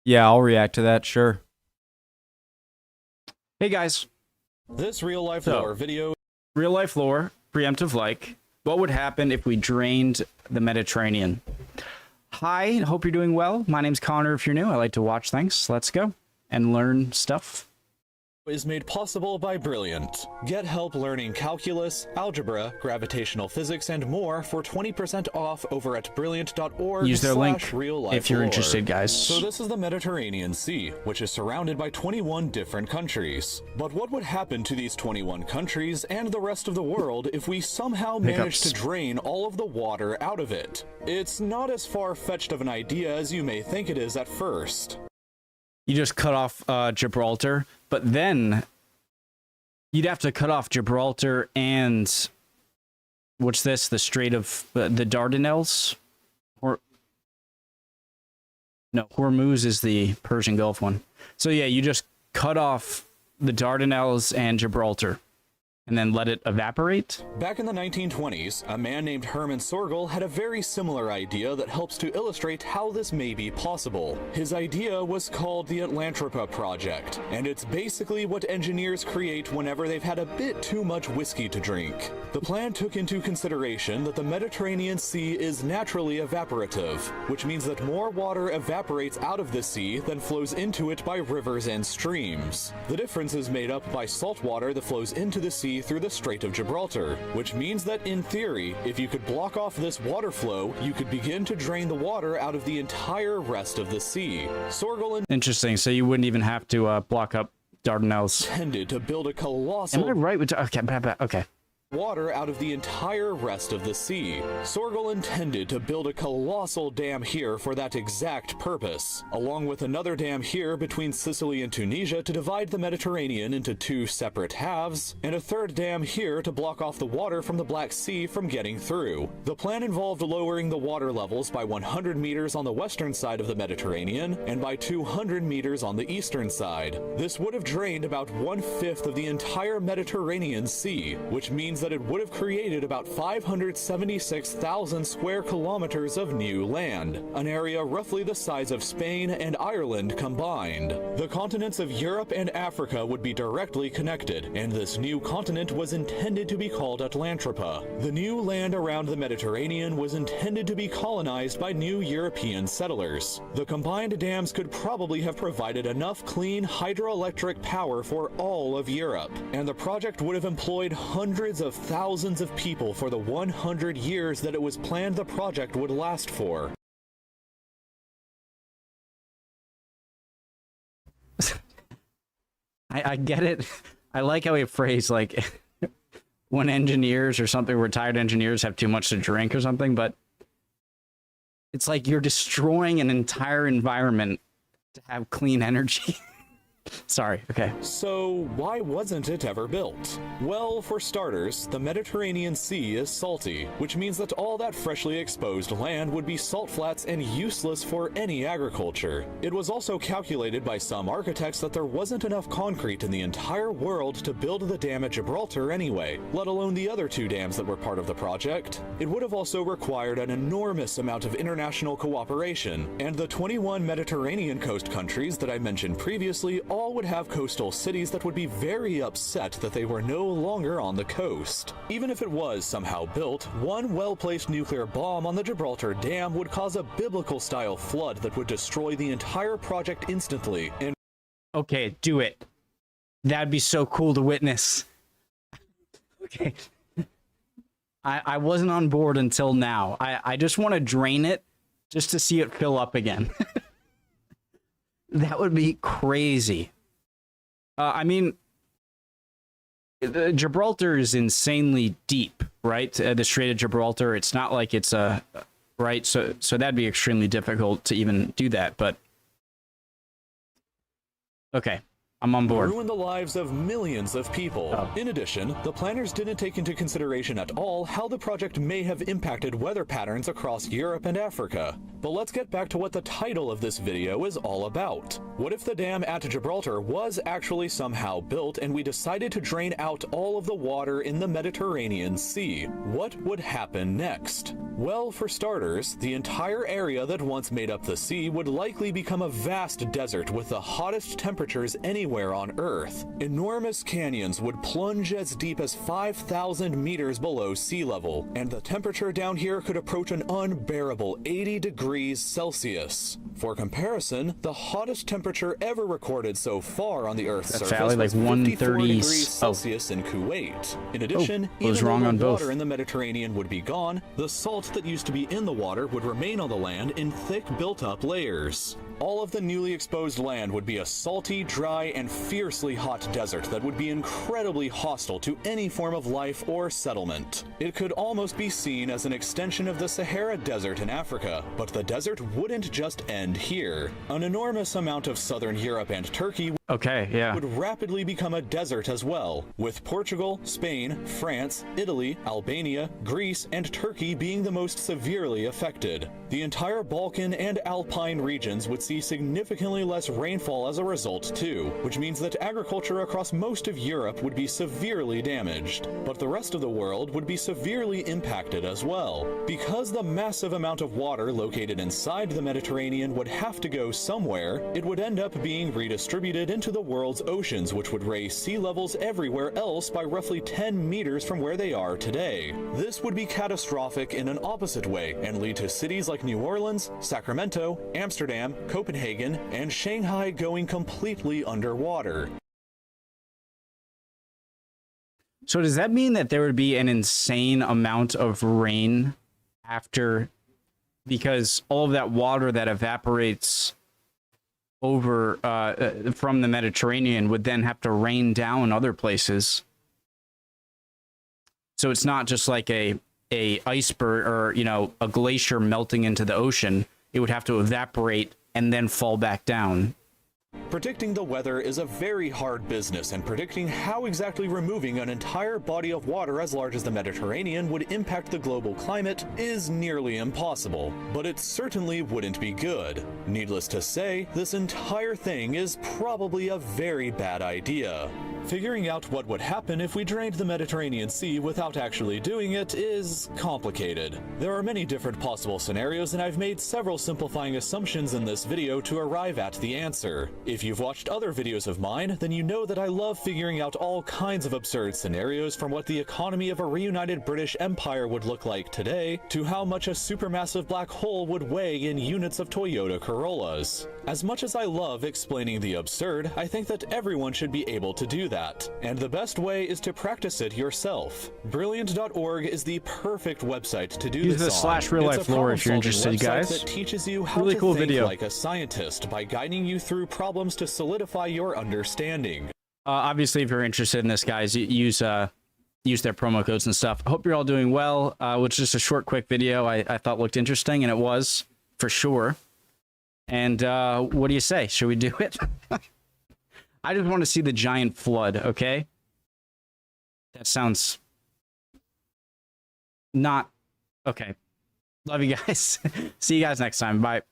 Yeah, I'll react to that, sure. Hey guys. This real-life lore video... Real-life lore, preemptive like. What would happen if we drained the Mediterranean? Hi, hope you're doing well. My name's Connor if you're new. I like to watch things. Let's go and learn stuff. Is made possible by Brilliant. Get help learning calculus, algebra, gravitational physics, and more for 20% off over at brilliant.org. Use their link if you're lore. interested, guys. So this is the Mediterranean Sea, which is surrounded by 21 different countries. But what would happen to these 21 countries and the rest of the world if we somehow managed to drain all of the water out of it? It's not as far-fetched of an idea as you may think it is at first. You just cut off Gibraltar, but then you'd have to cut off Gibraltar and what's this? The Strait of the Dardanelles? Or no, Hormuz is the Persian Gulf one. So yeah, you just cut off the Dardanelles and Gibraltar and then let it evaporate? Back in the 1920s, a man named Hermann Sorgel had a very similar idea that helps to illustrate how this may be possible. His idea was called the Atlantropa Project, and it's basically what engineers create whenever they've had a bit too much whiskey to drink. The plan took into consideration that the Mediterranean Sea is naturally evaporative, which means that more water evaporates out of the sea than flows into it by rivers and streams. The difference is made up by salt water that flows into the sea through the Strait of Gibraltar, which means that in theory, if you could block off this water flow, you could begin to drain the water out of the entire rest of the sea. Sorgel Interesting, so you wouldn't even have to block up Dardanelles. Intended to build a colossal... Am I right with... Okay. Water out of the entire rest of the sea. Sorgel intended to build a colossal dam here for that exact purpose, along with another dam here between Sicily and Tunisia to divide the Mediterranean into two separate halves, and a third dam here to block off the water from the Black Sea from getting through. The plan involved lowering the water levels by 100 meters on the western side of the Mediterranean and by 200 meters on the eastern side. This would have drained about 1/5 of the entire Mediterranean Sea, which means that it would have created about 576,000 square kilometers of new land, an area roughly the size of Spain and Ireland combined. The continents of Europe and Africa would be directly connected, and this new continent was intended to be called Atlantropa. The new land around the Mediterranean was intended to be colonized by new European settlers. The combined dams could probably have provided enough clean hydroelectric power for all of Europe, and the project would have employed hundreds of thousands of people for the 100 years that it was planned the project would last for. I get it. I like how he phrased, like, when engineers or something, retired engineers have too much to drink or something, but it's like you're destroying an entire environment to have clean energy. Sorry, okay. So, why wasn't it ever built? Well, for starters, the Mediterranean Sea is salty, which means that all that freshly exposed land would be salt flats and useless for any agriculture. It was also calculated by some architects that there wasn't enough concrete in the entire world to build the dam at Gibraltar anyway, let alone the other two dams that were part of the project. It would have also required an enormous amount of international cooperation, and the 21 Mediterranean coast countries that I mentioned previously all would have coastal cities that would be very upset that they were no longer on the coast. Even if it was somehow built, one well-placed nuclear bomb on the Gibraltar Dam would cause a biblical-style flood that would destroy the entire project instantly. And okay, do it. That'd be so cool to witness. Okay. I wasn't on board until now. I just want to drain it just to see it fill up again. That would be crazy. I mean, Gibraltar is insanely deep, right? The Strait of Gibraltar. It's not like it's right. So that'd be extremely difficult to even do that. But okay, I'm on board. Ruin the lives of millions of people. Oh. In addition, the planners didn't take into consideration at all how the project may have impacted weather patterns across Europe and Africa. But let's get back to what the title of this video is all about. What if the dam at Gibraltar was actually somehow built and we decided to drain out all of the water in the Mediterranean Sea? What would happen next? Well, for starters, the entire area that once made up the sea would likely become a vast desert with the hottest temperatures anywhere on Earth. Enormous canyons would plunge as deep as 5,000 meters below sea level, and the temperature down here could approach an unbearable 80 degrees Celsius. For comparison, the hottest temperature ever recorded so far on the Earth's surface Valley, like was 54 130 degrees Celsius in Kuwait. In addition, was even wrong though on the both. water in the Mediterranean would be gone, the salt that used to be in the water would remain on the land in thick built-up layers. All of the newly exposed land would be a salty, dry, and fiercely hot desert that would be incredibly hostile to any form of life or settlement. It could almost be seen as an extension of the Sahara Desert in Africa, but the desert wouldn't just end here. An enormous amount of southern Europe and Turkey Okay, yeah. would rapidly become a desert as well, with Portugal, Spain, France, Italy, Albania, Greece, and Turkey being the most severely affected. The entire Balkan and Alpine regions would see significantly less rainfall as a result too, which means that agriculture across most of Europe would be severely damaged. But the rest of the world would be severely impacted as well. Because the massive amount of water located inside the Mediterranean would have to go somewhere, it would end up being redistributed into the world's oceans, which would raise sea levels everywhere else by roughly 10 meters from where they are today. This would be catastrophic in an opposite way and lead to cities like New Orleans, Sacramento, Amsterdam, Copenhagen, and Shanghai going completely underwater. So does that mean that there would be an insane amount of rain after, because all of that water that evaporates over from the Mediterranean would then have to rain down other places? So it's not just like a iceberg or, you know, a glacier melting into the ocean. It would have to evaporate and then fall back down. Predicting the weather is a very hard business, and predicting how exactly removing an entire body of water as large as the Mediterranean would impact the global climate is nearly impossible. But it certainly wouldn't be good. Needless to say, this entire thing is probably a very bad idea. Figuring out what would happen if we drained the Mediterranean Sea without actually doing it is complicated. There are many different possible scenarios, and I've made several simplifying assumptions in this video to arrive at the answer. If you've watched other videos of mine, then you know that I love figuring out all kinds of absurd scenarios, from what the economy of a reunited British Empire would look like today, to how much a supermassive black hole would weigh in units of Toyota Corollas. As much as I love explaining the absurd, I think that everyone should be able to do that. And the best way is to practice it yourself. Brilliant.org is the perfect website to do Use this the on. /real life It's a lore if you're problem-solving interested, website guys. that teaches you how Really to cool think video. like a scientist by guiding you through problems to solidify your understanding. Obviously, if you're interested in this, guys, use their promo codes and stuff. I hope you're all doing well. Which is just a short, quick video I thought looked interesting, and it was, for sure. And what do you say? Should we do it? I just want to see the giant flood, okay? That sounds not... Okay. Love you guys. See you guys next time. Bye.